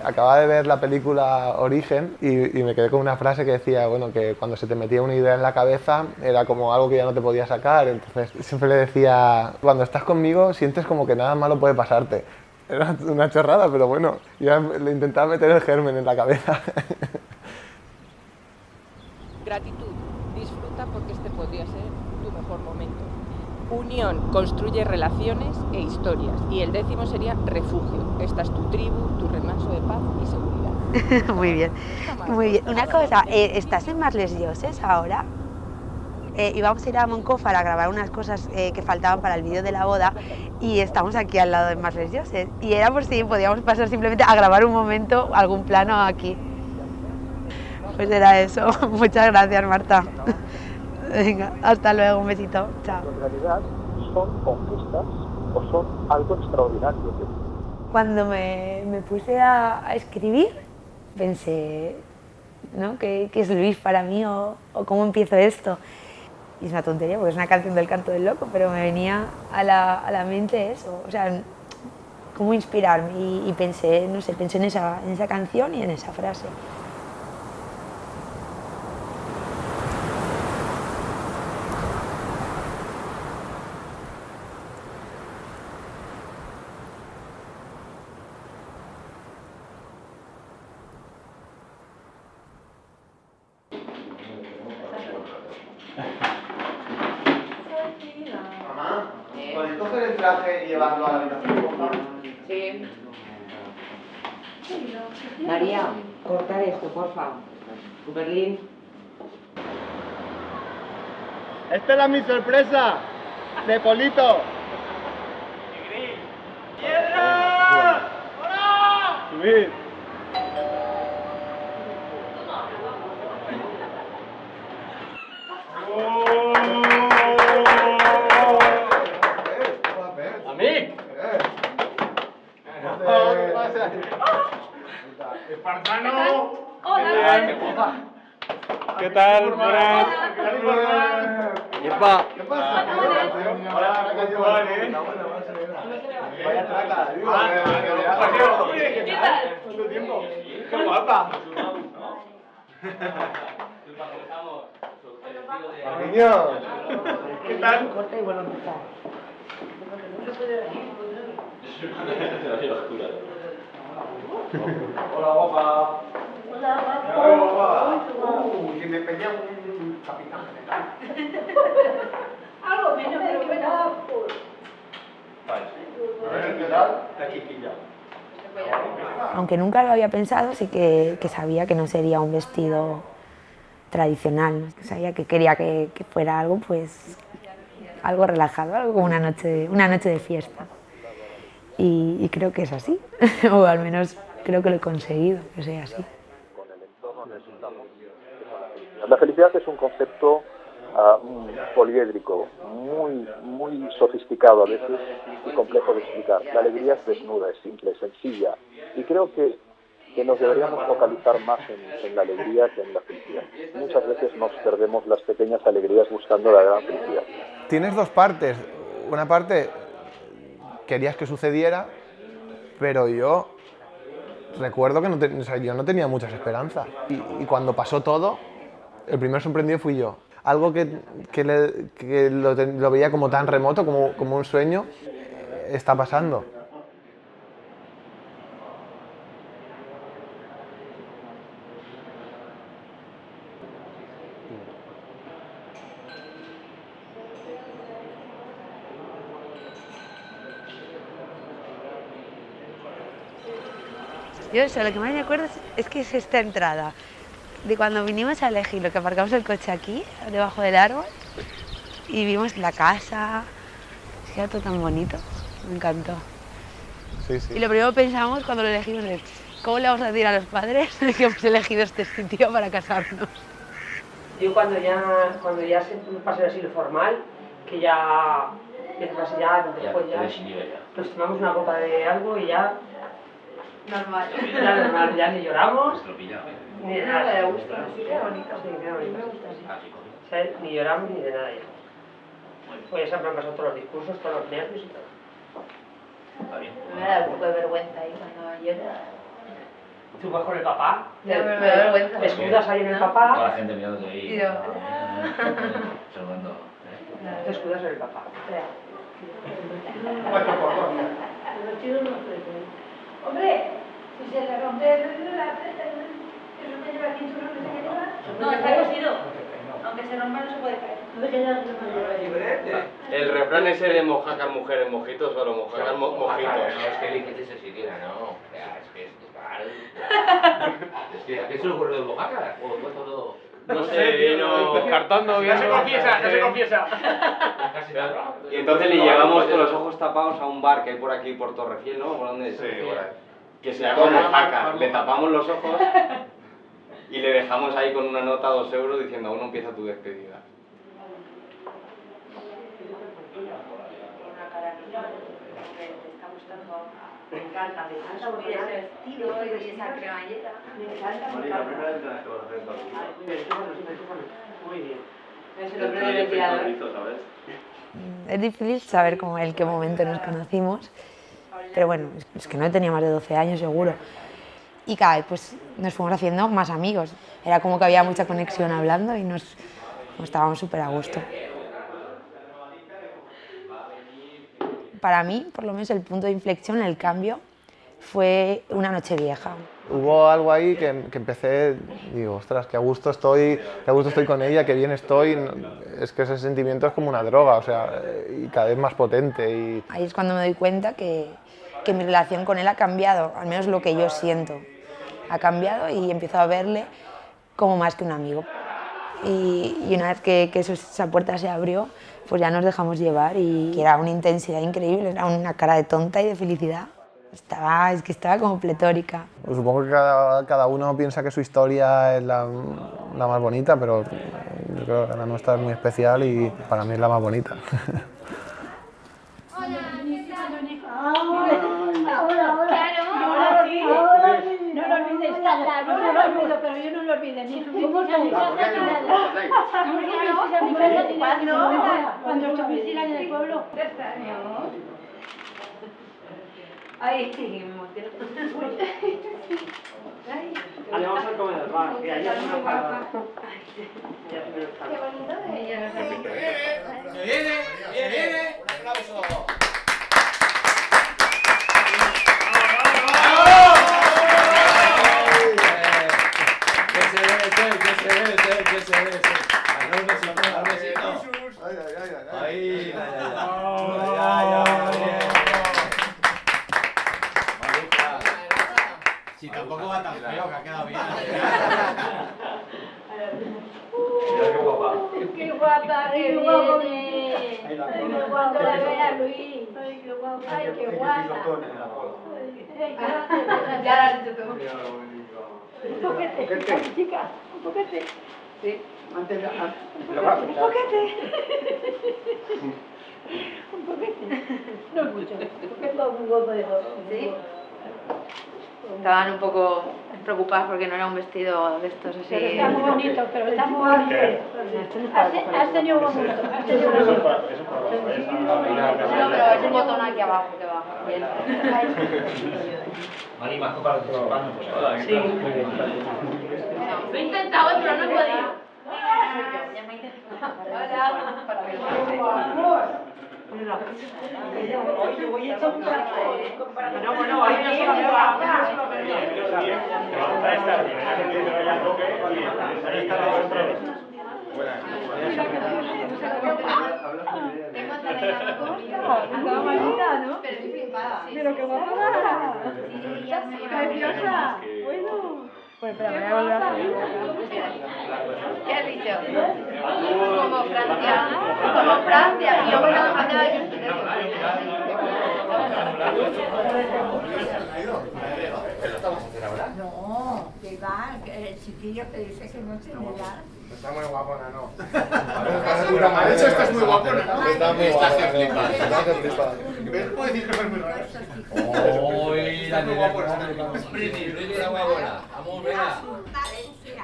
acababa de ver la película Origen y me quedé con una frase que decía, bueno, que cuando se te metía una idea en la cabeza era como algo que ya no te podía sacar. Entonces siempre le decía, cuando estás conmigo sientes como que nada malo puede pasarte. Era una chorrada, pero bueno, ya le intentaba meter el germen en la cabeza. Gratitud, disfruta porque este podría ser tu mejor momento. Unión, construye relaciones e historias. Y el 10º sería refugio. Esta es tu tribu, tu remanso de paz y seguridad. Muy bien, muy bien. Una cosa, ¿estás en Marles Lloses ahora? Íbamos a ir a Moncofa a grabar unas cosas que faltaban para el vídeo de la boda y estamos aquí al lado de Marles Lloses. Y era por si podíamos pasar simplemente a grabar un momento, algún plano aquí. Pues era eso. Muchas gracias, Marta. Venga, hasta luego, un besito. Chao. En realidad son conquistas o son algo extraordinario. Cuando me puse a escribir, pensé, ¿no? ¿Qué es Luis para mí o cómo empiezo esto? Y es una tontería porque es una canción del Canto del Loco, pero me venía a la mente eso, o sea, cómo inspirarme y pensé, no sé, pensé en esa canción y en esa frase. Mamá, ¿podéis coger el traje y llevarlo a la habitación, por favor? Sí. María, cortar esto, porfa. Berlín. Esta era mi sorpresa, de Polito. ¡Piedra! ¡Hola! Subid. ¿A mí? ¿Qué pasa? ¡Espartano! Hola. Qué guapa. ¿Qué tal? Buenas. Epa. ¿Qué pasa? Hola, me cayó Juan, Vaya traca, digo. ¿Qué tal? ¿Cuánto tiempo? ¡Qué guapa! Niño. ¿Qué tal? Corta y vuelve a empezar. Hola, guapa. Hola, guapa. Que me peña un capitán general. algo menos, pero bueno. ¿Qué tal? Está aquí pillado. Aunque nunca lo había pensado, sí que sabía que no sería un vestido tradicional, ¿no? Sabía que quería que fuera algo, pues, algo relajado, algo como una noche de fiesta. Y creo que es así, o al menos creo que lo he conseguido, que sea así. La felicidad es un concepto poliédrico, muy sofisticado a veces y complejo de explicar. La alegría es desnuda, es simple, es sencilla y creo que nos deberíamos focalizar más en la alegría que en la felicidad. Muchas veces nos perdemos las pequeñas alegrías buscando la gran felicidad. Tienes dos partes. Una parte querías que sucediera, pero yo recuerdo que yo no tenía muchas esperanzas. Y cuando pasó todo, el primer sorprendido fui yo. Algo que lo veía como tan remoto, como un sueño, está pasando. Yo eso, lo que más me acuerdo es que es esta entrada, de cuando vinimos a elegir, lo que aparcamos el coche aquí, debajo del árbol, y vimos la casa, es que era todo tan bonito, me encantó. Sí, sí. Y lo primero que pensamos cuando lo elegimos es, ¿cómo le vamos a decir a los padres que hemos elegido este sitio para casarnos? Yo cuando ya se pasa así lo formal, que ya después ya nos tomamos una copa de algo y ya Normal. ya normal, ya ni lloramos, ni de nada. Me gusta, sí, qué bonito. Sí, qué bonito. Me gusta, sí. O sea, ni lloramos ni de nada ya. Pues ya se han pasado todos los discursos, todos los nervios y todo. Me da un poco de vergüenza ahí cuando llora. Tú vas con el papá. Ya, me da vergüenza. Escudas ahí en el Toda papá. la gente mirándote ahí. Y yo, Observando. Te escudas en el papá. hombre, si se le rompe eso te lleva cinturón, no se lleva. No, está cosido. Aunque se rompa no se puede caer. El refrán ese de mojacar mujeres mojitos o mojacar mojitos. No, es que eliges ese siquiera, no. Es que es total. Es que, ¿a qué se le ocurrió el Mojácar? O fue todo. No sé, vino descartando. Ya se confiesa, ya se confiesa. Casi nada. Y entonces le llevamos con los ojos tapados a un bar que hay por aquí, por Torrefiel, ¿no? ¿Por dónde es? Sí, por ahí. Que se llama Mojácar. Le tapamos los ojos y le dejamos ahí con una nota 2 euros diciendo aún no empieza tu despedida. Me encanta subir ese vestido y esa cremallera. Me encanta. La primera vez que las cosas de todo. Muy bien. Es el hombre del ventilador. ¿Sabes? Es difícil saber como en qué momento nos conocimos, pero bueno, es que no tenía más de 12 años seguro. Y cada vez pues, nos fuimos haciendo más amigos. Era como que había mucha conexión hablando y nos estábamos súper a gusto. Para mí, por lo menos, el punto de inflexión, el cambio, fue una noche vieja. Hubo algo ahí que empecé, digo, ostras, qué a gusto estoy con ella, qué bien estoy. Es que ese sentimiento es como una droga, o sea, y cada vez más potente. Y... Ahí es cuando me doy cuenta que mi relación con él ha cambiado, al menos lo que yo siento. Ha cambiado y empiezo a verle como más que un amigo. Y una vez que esa puerta se abrió, pues ya nos dejamos llevar y era una intensidad increíble, era una cara de tonta y de felicidad. Es que estaba como pletórica. Pues supongo que cada uno piensa que su historia es la más bonita, pero yo creo que la nuestra es muy especial y para mí es la más bonita. No lo olvides, no lo olvido, pero yo no lo olvido, ni su visita ni nada. Cuando estuviste en el pueblo. Ay, sí, Vale, vamos al comedor, va. Que ahí es una parada. qué bonito de ella. ¡Viene! ¡Un aplauso! Si tampoco va tan feo, que ha quedado bien. Qué guapa que viene. Cuando la vea Luis. Ay, qué guapa. Ay, qué guapa. Ya la has dicho tú. Un poquete, chica, un poquete. Sí. Un poquete. Un poquete. No es mucho. Un poco de dos. Sí. Estaban un poco preocupadas porque no era un vestido de estos así. Pero está muy bonito, pero está muy bonito. Has tenido un momento. No, pero es un botón aquí abajo que va. Bien. Mari, más copas de champán, pues ahora. Sí. Lo he intentado, pero no he podido. Oye, voy a echar un saco. Bueno, ahí no se lo veo. Acaba malita, ¿no? Pero estoy flipada. Pero qué guapa. Preciosa. Bueno. Pues pero me voy a volver a hacer. ¿Qué has dicho? Como Francia. Como Francia. Y yo voy a Francia de No, que va, el chiquillo que dice que no se me da. Está muy guapona, ¿no? De hecho, estás muy guapona, ¿no? Está muy Estás que guapona. flipas. Estás que flipas. ¿Ves? Puedo decir cosas muy raras. Uy, Estás muy guapona. Brindis, la guapona. Vamos, venga. Valencia.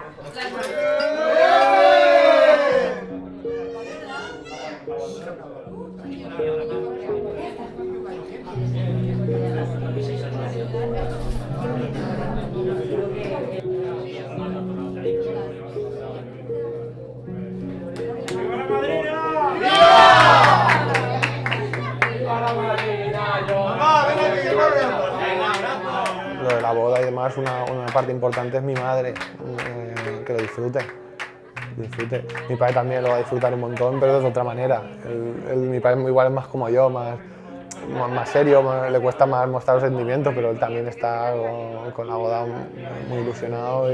la boda y demás, una parte importante es mi madre, que lo disfrute. Mi padre también lo va a disfrutar un montón, pero de otra manera. Mi padre igual es más como yo, más serio, le cuesta más mostrar los sentimientos, pero él también está con la boda muy ilusionado.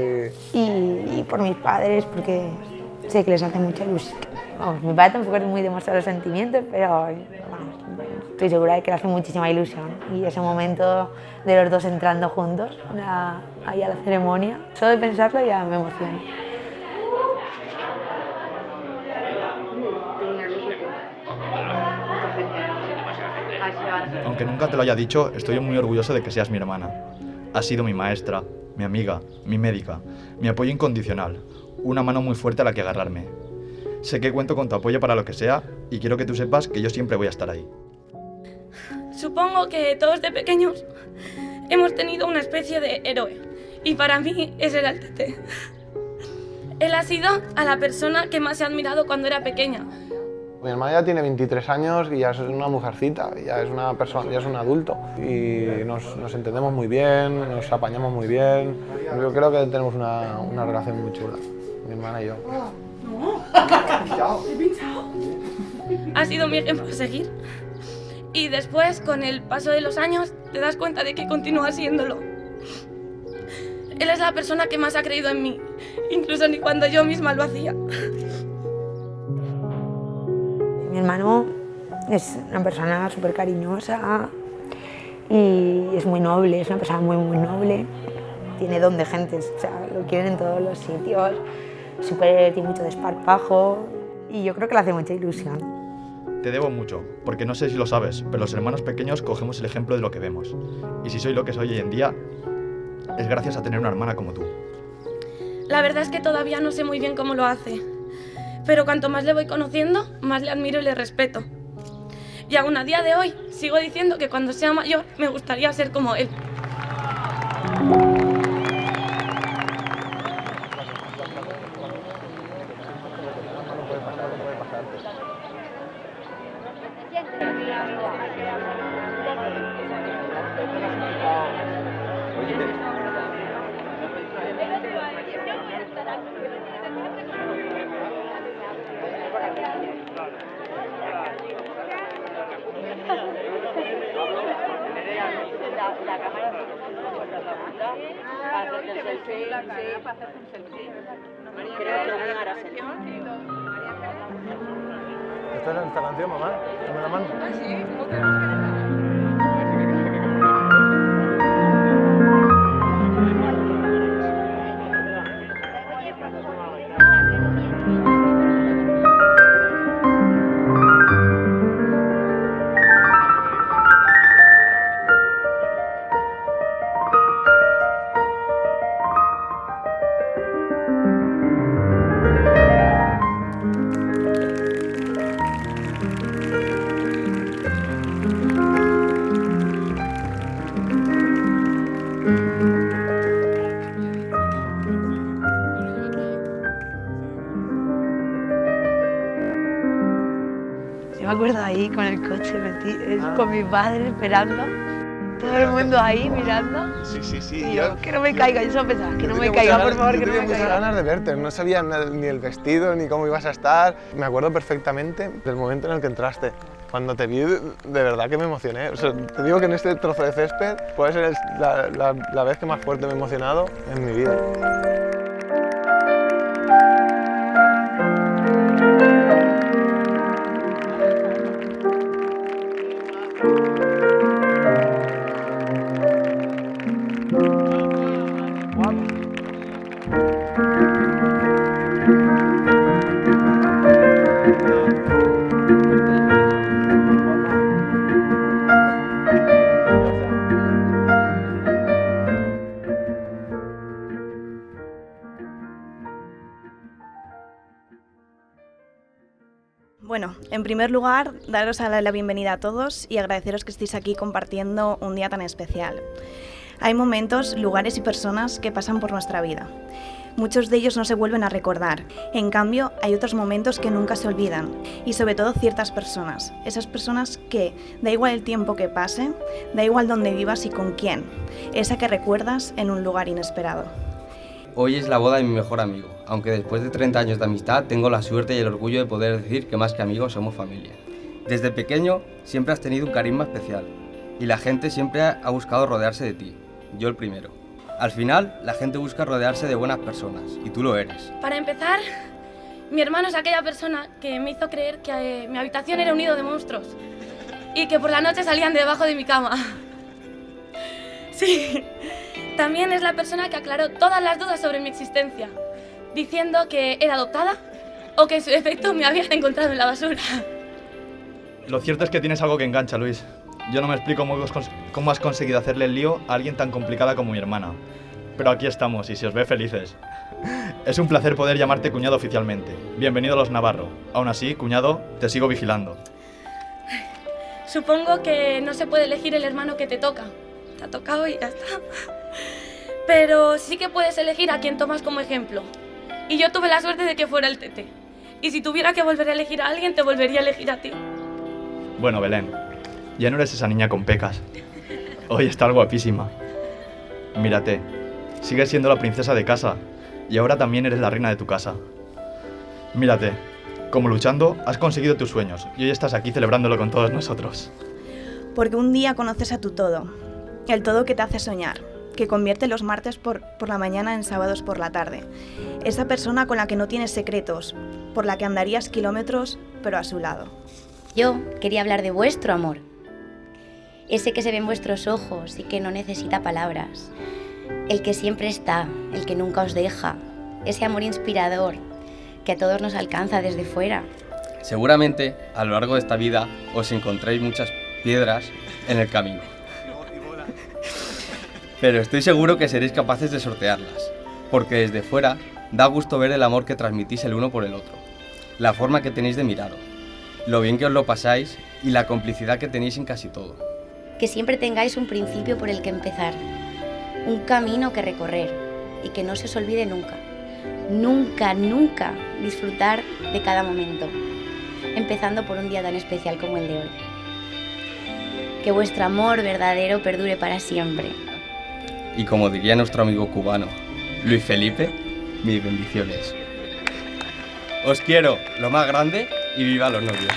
Y por mis padres, porque sé que les hace mucha ilusión. Vamos, mi padre tampoco es muy de mostrar los sentimientos, pero vamos, estoy segura de que le hace muchísima ilusión. Y ese momento de los dos entrando juntos ahí a la ceremonia, solo de pensarlo ya me emociona. Aunque nunca te lo haya dicho, estoy muy orgulloso de que seas mi hermana. Has sido mi maestra, mi amiga, mi médica, mi apoyo incondicional, una mano muy fuerte a la que agarrarme. Sé que cuento con tu apoyo para lo que sea y quiero que tú sepas que yo siempre voy a estar ahí. Supongo que todos de pequeños hemos tenido una especie de héroe y para mí es el Altete. Él ha sido a la persona que más he admirado cuando era pequeña. Mi hermana ya tiene 23 años y ya es una mujercita, ya es una persona, ya es un adulto y nos entendemos muy bien, nos apañamos muy bien. Yo creo que tenemos una relación muy chula, mi hermana y yo. ¿He pinchado? Ha sido mi ejemplo a seguir. Y después, con el paso de los años, te das cuenta de que continúa siéndolo. Él es la persona que más ha creído en mí, incluso ni cuando yo misma lo hacía. Mi hermano es una persona súper cariñosa y es muy noble, es una persona muy noble. Tiene don de gente, o sea, lo quieren en todos los sitios, tiene mucho desparpajo y yo creo que le hace mucha ilusión. Te debo mucho, porque no sé si lo sabes, pero los hermanos pequeños cogemos el ejemplo de lo que vemos. Y si soy lo que soy hoy en día, es gracias a tener una hermana como tú. La verdad es que todavía no sé muy bien cómo lo hace, pero cuanto más le voy conociendo, más le admiro y le respeto. Y aún a día de hoy, sigo diciendo que cuando sea mayor me gustaría ser como él. ¿Esta es esta canción, mamá? ¿Dame la mano? Ah, sí. Yo me acuerdo ahí con el coche, con mi padre esperando, todo el mundo ahí mirando. Sí. Y yo, que no me caiga, yo solo pensaba, que no me caiga, por favor, que no me tenía muchas caiga. ganas de verte, no sabía ni el vestido, ni cómo ibas a estar. Me acuerdo perfectamente del momento en el que entraste. Cuando te vi, de verdad que me emocioné. O sea, te digo que en este trozo de césped puede ser la vez que más fuerte me he emocionado en mi vida. Bueno, en primer lugar, daros la bienvenida a todos y agradeceros que estéis aquí compartiendo un día tan especial. Hay momentos, lugares y personas que pasan por nuestra vida, Muchos de ellos no se vuelven a recordar. En cambio, hay otros momentos que nunca se olvidan. Y sobre todo ciertas personas. Esas personas que, da igual el tiempo que pase, da igual dónde vivas y con quién. Esa que recuerdas en un lugar inesperado. Hoy es la boda de mi mejor amigo, aunque después de 30 años de amistad tengo la suerte y el orgullo de poder decir que más que amigos somos familia. Desde pequeño siempre has tenido un carisma especial y la gente siempre ha buscado rodearse de ti, yo el primero. Al final, la gente busca rodearse de buenas personas y tú lo eres. Para empezar, mi hermano es aquella persona que me hizo creer que mi habitación era un nido de monstruos y que por la noche salían de debajo de mi cama. Sí. También es la persona que aclaró todas las dudas sobre mi existencia, diciendo que era adoptada o que en su defecto me habían encontrado en la basura. Lo cierto es que tienes algo que engancha, Luis. Yo no me explico cómo has conseguido hacerle el lío a alguien tan complicada como mi hermana. Pero aquí estamos y se os ve felices. Es un placer poder llamarte cuñado oficialmente. Bienvenido a los Navarro. Aún así, cuñado, te sigo vigilando. Supongo que no se puede elegir el hermano que te toca. Te ha tocado y ya está. Pero sí que puedes elegir a quien tomas como ejemplo. Y yo tuve la suerte de que fuera el Tete. Y si tuviera que volver a elegir a alguien, te volvería a elegir a ti. Bueno, Belén, ya no eres esa niña con pecas. Hoy estás guapísima. Mírate, sigues siendo la princesa de casa. Y ahora también eres la reina de tu casa. Mírate, como luchando has conseguido tus sueños. Y hoy estás aquí celebrándolo con todos nosotros. Porque un día conoces a tu todo. El todo que te hace soñar, que convierte los martes por la mañana en sábados por la tarde. Esa persona con la que no tienes secretos, por la que andarías kilómetros, pero a su lado. Yo quería hablar de vuestro amor. Ese que se ve en vuestros ojos y que no necesita palabras. El que siempre está, el que nunca os deja. Ese amor inspirador que a todos nos alcanza desde fuera. Seguramente, a lo largo de esta vida, os encontréis muchas piedras en el camino. Pero estoy seguro que seréis capaces de sortearlas, porque desde fuera da gusto ver el amor que transmitís el uno por el otro, la forma que tenéis de miraros, lo bien que os lo pasáis y la complicidad que tenéis en casi todo. Que siempre tengáis un principio por el que empezar, un camino que recorrer y que no se os olvide nunca, nunca, nunca disfrutar de cada momento, empezando por un día tan especial como el de hoy. Que vuestro amor verdadero perdure para siempre. Y como diría nuestro amigo cubano, Luis Felipe, mis bendiciones. Os quiero, lo más grande, y viva los novios.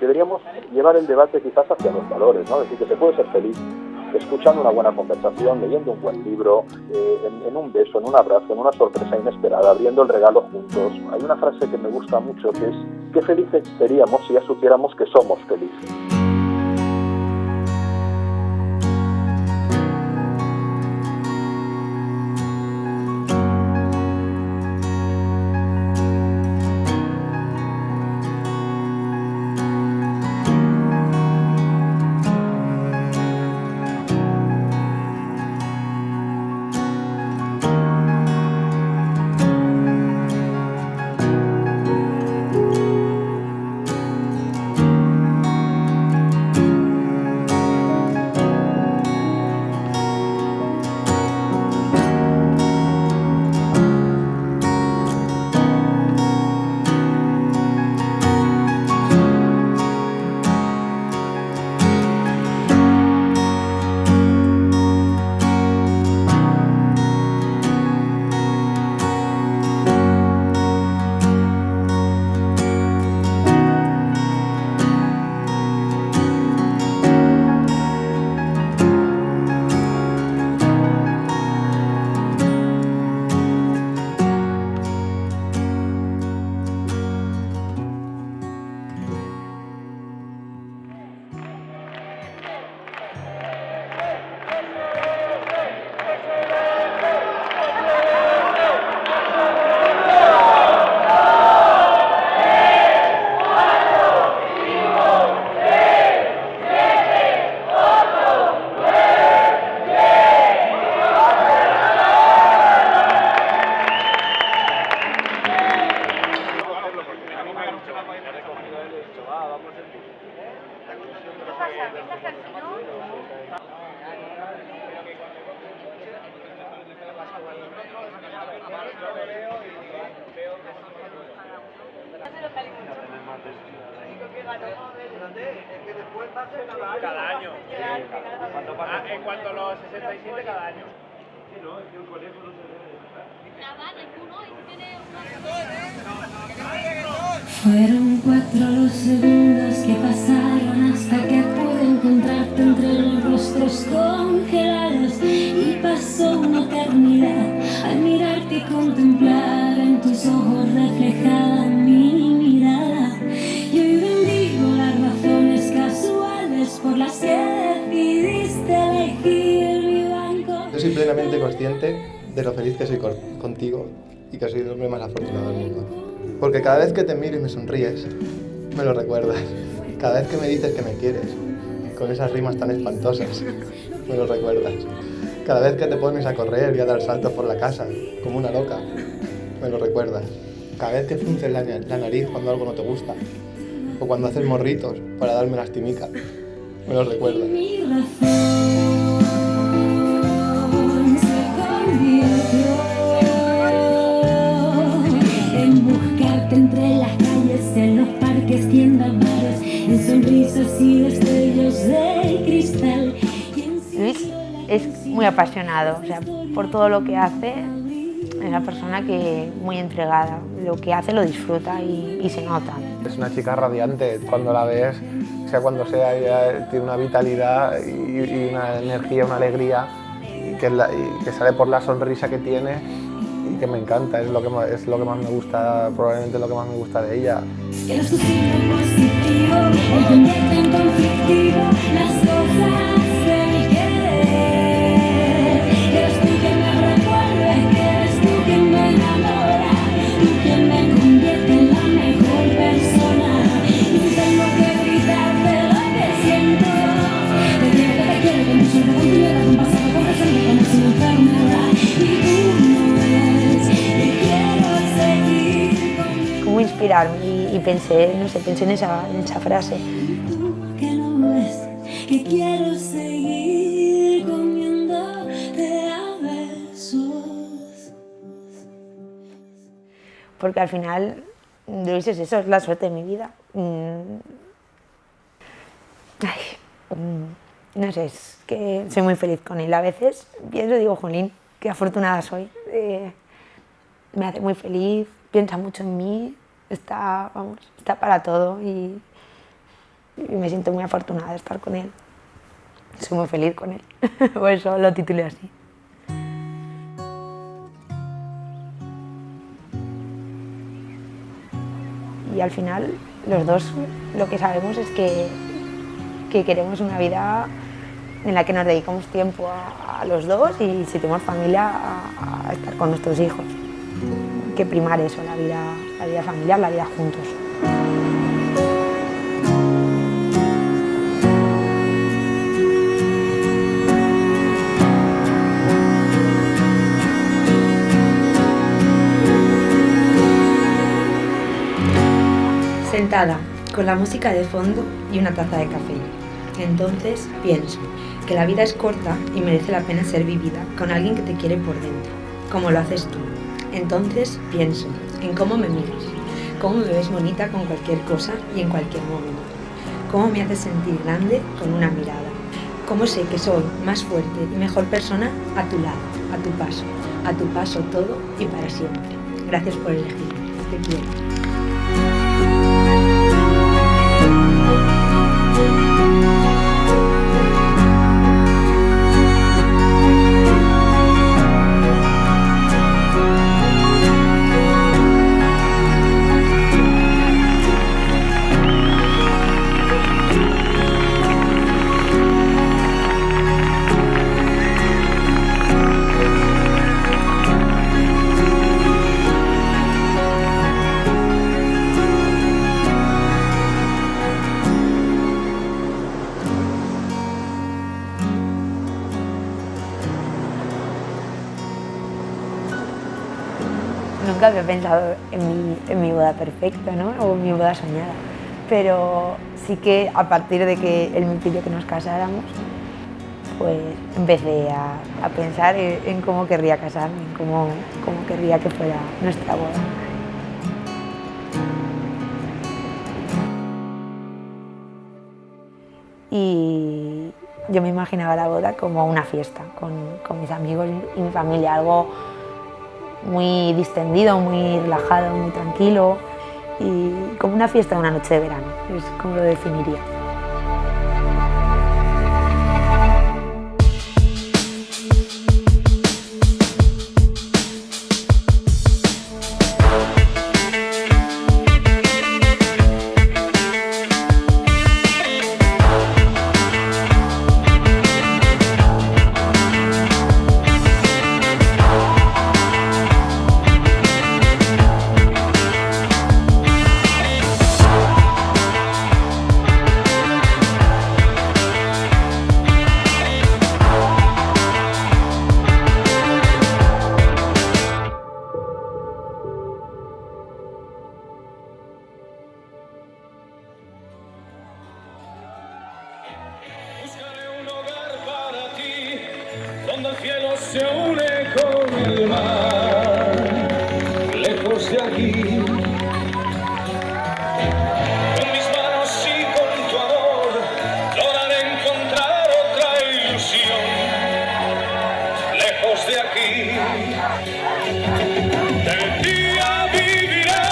Deberíamos llevar el debate quizás hacia los valores, ¿no? Es decir, que se puede ser feliz escuchando una buena conversación, leyendo un buen libro, en un beso, en un abrazo, en una sorpresa inesperada, abriendo el regalo juntos. Hay una frase que me gusta mucho que es: qué felices seríamos si ya supiéramos que somos felices. Cada año. En cuanto a los 67, cada año. Fueron 4 los segundos que pasaron hasta que pude encontrarte entre los rostros congelados, y pasó una eternidad al mirarte y contemplar en tus ojos reflejada mi mirada. Y hoy bendigo las razones casuales por las que decidiste elegir mi banco. Yo soy plenamente consciente de lo feliz que soy contigo y que soy el hombre más afortunado del mundo. Porque cada vez que te miro y me sonríes, me lo recuerdas. Cada vez que me dices que me quieres, con esas rimas tan espantosas, me lo recuerdas. Cada vez que te pones a correr y a dar saltos por la casa, como una loca, me lo recuerdas. Cada vez que frunces la nariz cuando algo no te gusta, o cuando haces morritos para darme lastimica, me lo recuerdas. Mi razón se convirtió en buscarte entre las calles, en los parques, tiendas, bares, en sonrisas y destellos de cristal. Luis es muy apasionado, o sea, por todo lo que hace, es una persona que muy entregada, lo que hace lo disfruta y se nota. Es una chica radiante, cuando la ves, sea cuando sea, ella tiene una vitalidad y una energía, una alegría que sale por la sonrisa que tiene y que me encanta, es lo que más me gusta, probablemente lo que más me gusta de ella. Que los suscitan positivo, o convierten conflictivo las cosas del querer. Que eres tú quien me recuerda, que eres tú quien me enamora, tú quien me convierte en la mejor persona. Y si tengo que gritarte lo que siento, te quiero, con mi suerte continuidad, con pasado, con presente, como si no enfermedad. Y tú no ves, y quiero seguir conmigo. Cómo inspirarme y pensé en esa frase. Que no ves que quiero seguir comiéndote a besos. Porque al final, Luis es eso, es la suerte de mi vida. No sé, es que soy muy feliz con él. A veces pienso, digo, jolín, qué afortunada soy me hace muy feliz, piensa mucho en mí, está para todo y me siento muy afortunada de estar con él. Soy muy feliz con él, por eso lo titulé así. Y al final los dos lo que sabemos es que queremos una vida en la que nos dedicamos tiempo a los dos y si tenemos familia a estar con nuestros hijos. Que primar eso, la vida familiar, la vida juntos. Sentada, con la música de fondo y una taza de café. Entonces pienso que la vida es corta y merece la pena ser vivida con alguien que te quiere por dentro, como lo haces tú. Entonces pienso en cómo me miras, cómo me ves bonita con cualquier cosa y en cualquier momento, cómo me haces sentir grande con una mirada, cómo sé que soy más fuerte y mejor persona a tu lado, a tu paso todo y para siempre. Gracias por elegirme, te quiero. Nunca había pensado en mi boda perfecta, ¿no? O en mi boda soñada, pero sí que a partir de que él me pidió que nos casáramos, pues empecé a pensar en cómo querría casarme, en cómo querría que fuera nuestra boda. Y yo me imaginaba la boda como una fiesta, con mis amigos y mi familia, algo muy distendido, muy relajado, muy tranquilo y como una fiesta de una noche de verano, es como lo definiría. Donde el cielo se une con el mar, lejos de aquí. Con mis manos y con tu amor lograré encontrar otra ilusión, lejos de aquí. De día viviré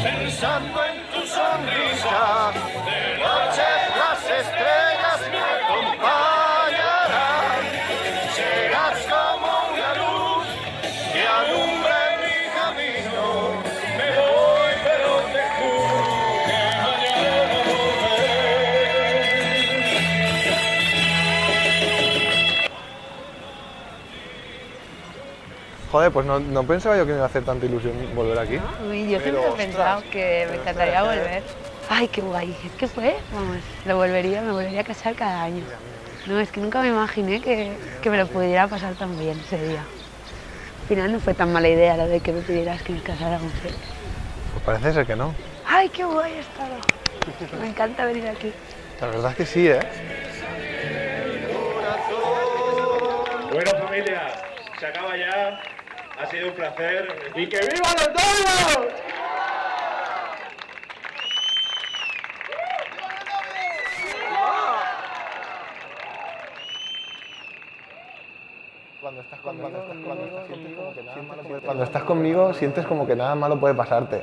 pensando en tu sonrisa, de noche las estrellas me acompañan. Serás como una luz que alumbre mi camino. Me voy, pero te juro que mañana volveré. Joder, pues no pensaba yo que me iba a hacer tanta ilusión volver aquí. Uy, yo siempre he pensado que me encantaría volver. Ay, qué guay. Es que me volvería a casar cada año. No, es que nunca me imaginé que me lo pudiera pasar tan bien ese día. Al final no fue tan mala idea lo de que me pidieras que nos casáramos. Pues parece ser que no. ¡Ay, qué guay ha estado! Me encanta venir aquí. La verdad es que sí, ¿eh? Bueno, familia, se acaba ya. Ha sido un placer. ¡Y que viva los novios! Cuando estás conmigo sientes como que nada malo puede pasarte.